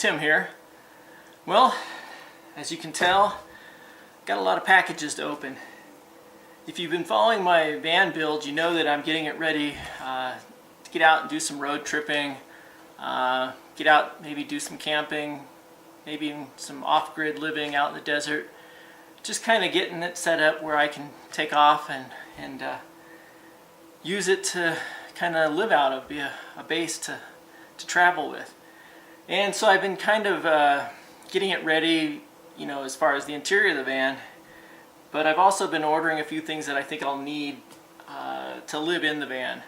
Tim here. Well, as you can tell, got a lot of packages to open. If you've been following my van build, you know that I'm getting it ready to get out and do some road tripping, get out, maybe do some camping, maybe even some off-grid living out in the desert. Just kind of getting it set up where I can take off and use it to kind of live out of, be a base to travel with. And so I've been kind of getting it ready, you know, as far as the interior of the van. But I've also been ordering a few things that I think I'll need to live in the van.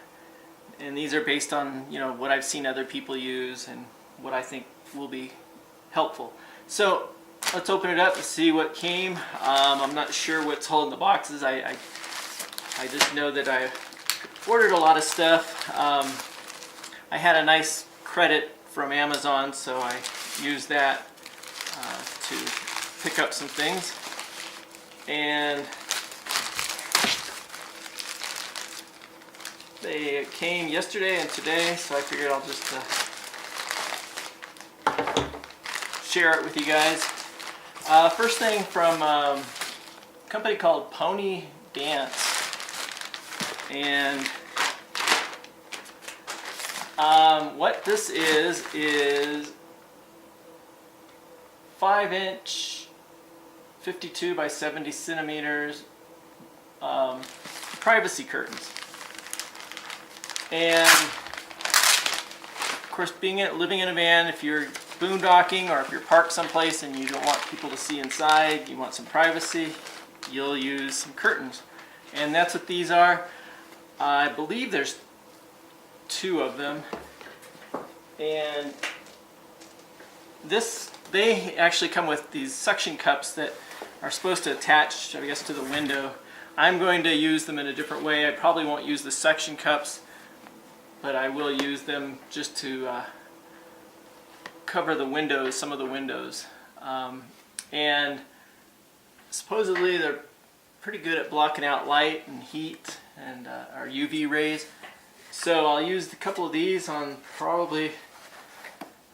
And these are based on, you know, what I've seen other people use and what I think will be helpful. So let's open it up and see what came. I'm not sure what's holding the boxes. I just know that I ordered a lot of stuff. I had a nice credit from Amazon, so I used that to pick up some things. And they came yesterday and today, so I figured I'll just share it with you guys. First thing from a company called Pony Dance. And what this is 5-inch 52 by 70 centimeters privacy curtains. And of course, living in a van, if you're boondocking or if you're parked someplace and you don't want people to see inside, you want some privacy, you'll use some curtains. And that's what these are. I believe there's 2 of them. And they actually come with these suction cups that are supposed to attach, I guess, to the window. I'm going to use them in a different way. I probably won't use the suction cups, but I will use them just to cover the windows, some of the windows. And supposedly they're pretty good at blocking out light and heat and our UV rays. So I'll use a couple of these on probably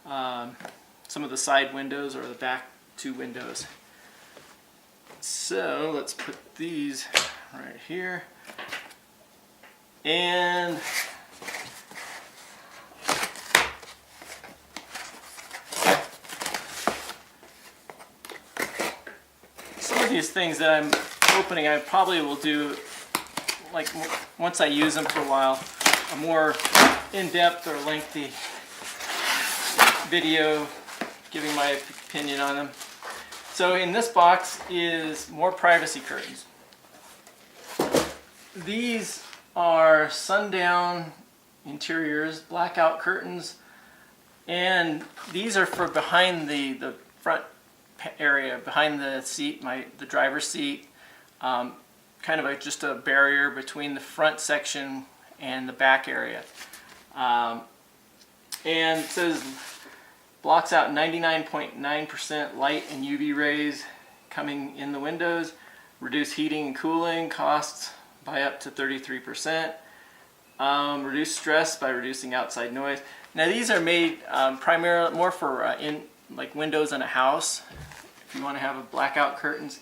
some of the side windows or the back 2 windows. So let's put these right here. And some of these things that I'm opening, I probably will do, like, once I use them for a while, a more in-depth or lengthy video giving my opinion on them. So in this box is more privacy curtains. These are sundown interiors, blackout curtains, and these are for behind the front area, behind the seat, the driver's seat, kind of just a barrier between the front section and the back area. And it says blocks out 99.9% light and UV rays coming in the windows, reduce heating and cooling costs by up to 33%, reduce stress by reducing outside noise. Now these are made primarily more for in like windows in a house, if you want to have a blackout curtains,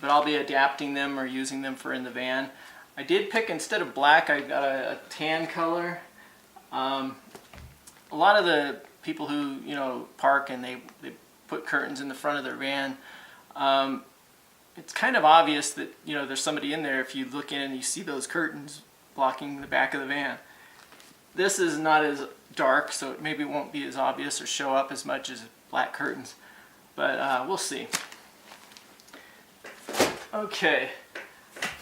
but I'll be adapting them or using them for in the van. I did pick, instead of black, I got a tan color. A lot of the people who, you know, park and they put curtains in the front of their van, it's kind of obvious that, you know, there's somebody in there if you look in and you see those curtains blocking the back of the van. This is not as dark, so it maybe won't be as obvious or show up as much as black curtains, but we'll see. Okay,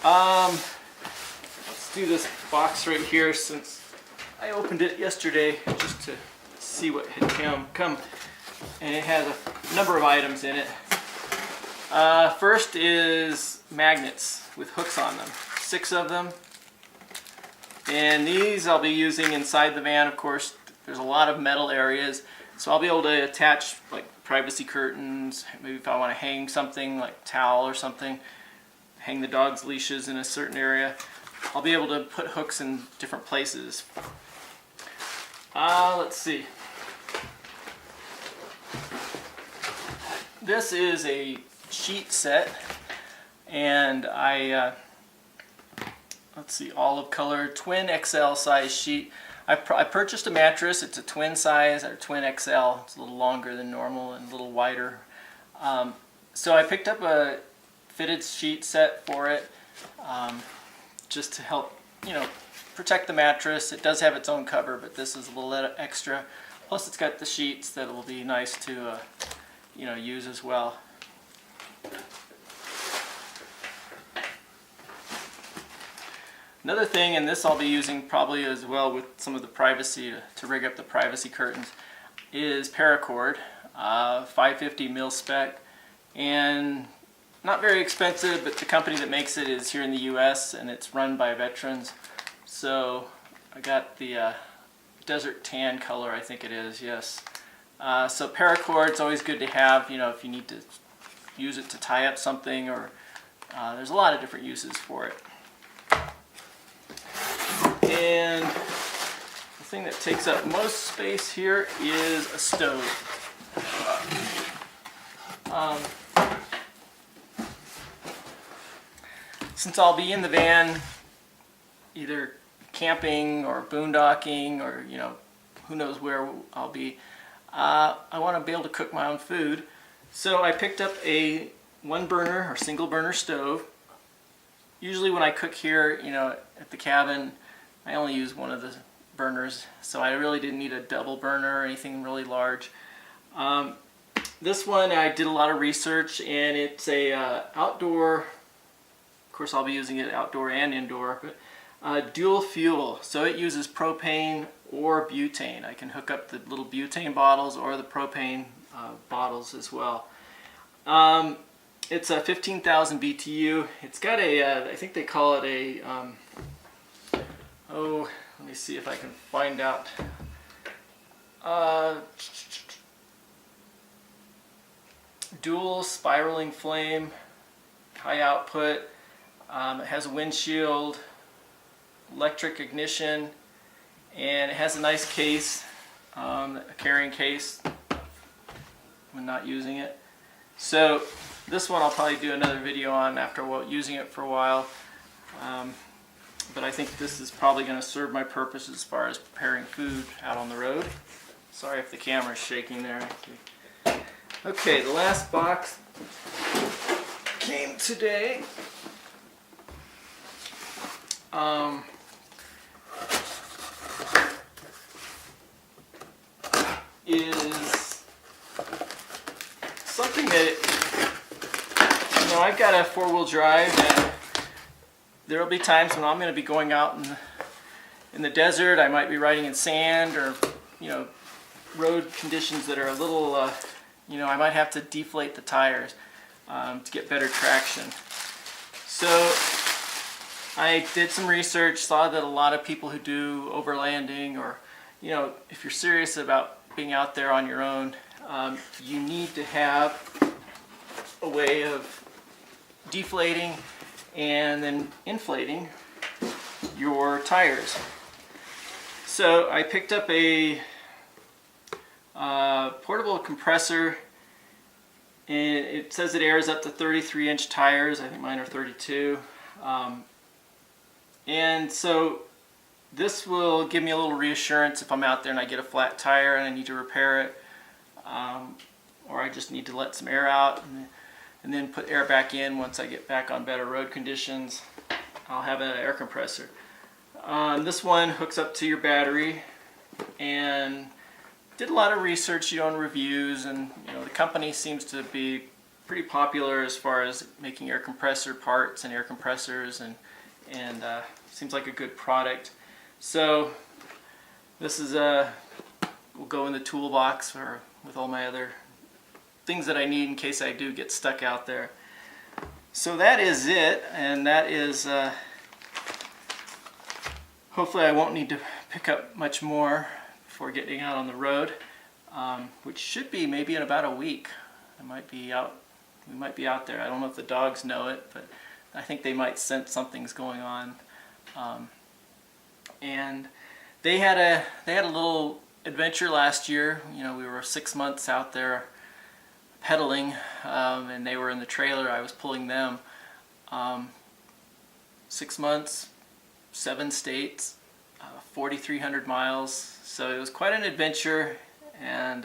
let's do this box right here, since I opened it yesterday just to see what had come, and it has a number of items in it. First is magnets with hooks on them, 6 of them, and these I'll be using inside the van. Of course, there's a lot of metal areas, so I'll be able to attach like privacy curtains, maybe if I want to hang something like towel or something, hang the dog's leashes in a certain area. I'll be able to put hooks in different places. Let's see. this is a sheet set, and let's see, olive color, twin XL size sheet. I purchased a mattress. It's a twin size, or twin XL. It's a little longer than normal and a little wider. So I picked up a fitted sheet set for it, just to help, protect the mattress. It does have its own cover, but this is a little extra. Plus it's got the sheets that will be nice to, use as well. Another thing, and this I'll be using probably as well with some of the privacy to rig up the privacy curtains, is paracord, 550 mil spec, and not very expensive, but the company that makes it is here in the US and it's run by veterans. So I got the desert tan color, I think it is, yes. So paracord is always good to have, if you need to use it to tie up something, or there's a lot of different uses for it. And the thing that takes up most space here is a stove. Since I'll be in the van, either camping or boondocking, or who knows where I'll be, I want to be able to cook my own food. So I picked up a one burner or single burner stove. Usually when I cook here, at the cabin, I only use one of the burners, so I really didn't need a double burner or anything really large. This one, I did a lot of research, and it's a outdoor, of course I'll be using it outdoor and indoor, but dual fuel. So it uses propane or butane. I can hook up the little butane bottles or the propane bottles as well. It's a 15,000 BTU. It's got a, I think they call it a, let me see if I can find out. Dual spiraling flame, high output. It has a windshield, electric ignition, and it has a nice case, a carrying case when not using it. So this one I'll probably do another video on after using it for a while. But I think this is probably going to serve my purpose as far as preparing food out on the road. Sorry if the camera's shaking there. Okay, the last box came today. Is something that, I've got a four-wheel drive, and there will be times when I'm going to be going out in the desert. I might be riding in sand, or road conditions that are a little, I might have to deflate the tires to get better traction. So I did some research, saw that a lot of people who do overlanding, or if you're serious about being out there on your own, you need to have a way of deflating and then inflating your tires. So I picked up a portable compressor, and it says it airs up to 33-inch tires. I think mine are 32. And so this will give me a little reassurance if I'm out there and I get a flat tire and I need to repair it, or I just need to let some air out and then put air back in once I get back on better road conditions. I'll have an air compressor. This one hooks up to your battery, and did a lot of research on reviews, and the company seems to be pretty popular as far as making air compressor parts and air compressors, and seems like a good product. So this is will go in the toolbox, or with all my other things that I need in case I do get stuck out there. So that is it, and that is hopefully I won't need to pick up much more before getting out on the road, which should be maybe in about a week. We might be out there. I don't know if the dogs know it, but I think they might sense something's going on. And they had a little adventure last year. We were 6 months out there pedaling, and they were in the trailer. I was pulling them. 6 months, 7 states, 4,300 miles. So it was quite an adventure, and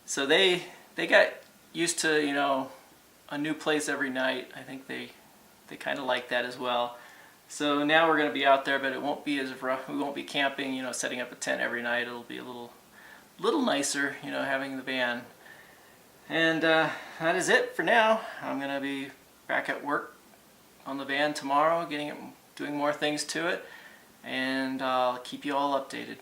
so they got used to, you know, a new place every night. I think they kind of like that as well. So now we're going to be out there, but it won't be as rough. We won't be camping, you know, setting up a tent every night. It'll be a little nicer, you know, having the van. And that is it for now. I'm going to be back at work on the van tomorrow, doing more things to it, and I'll keep you all updated.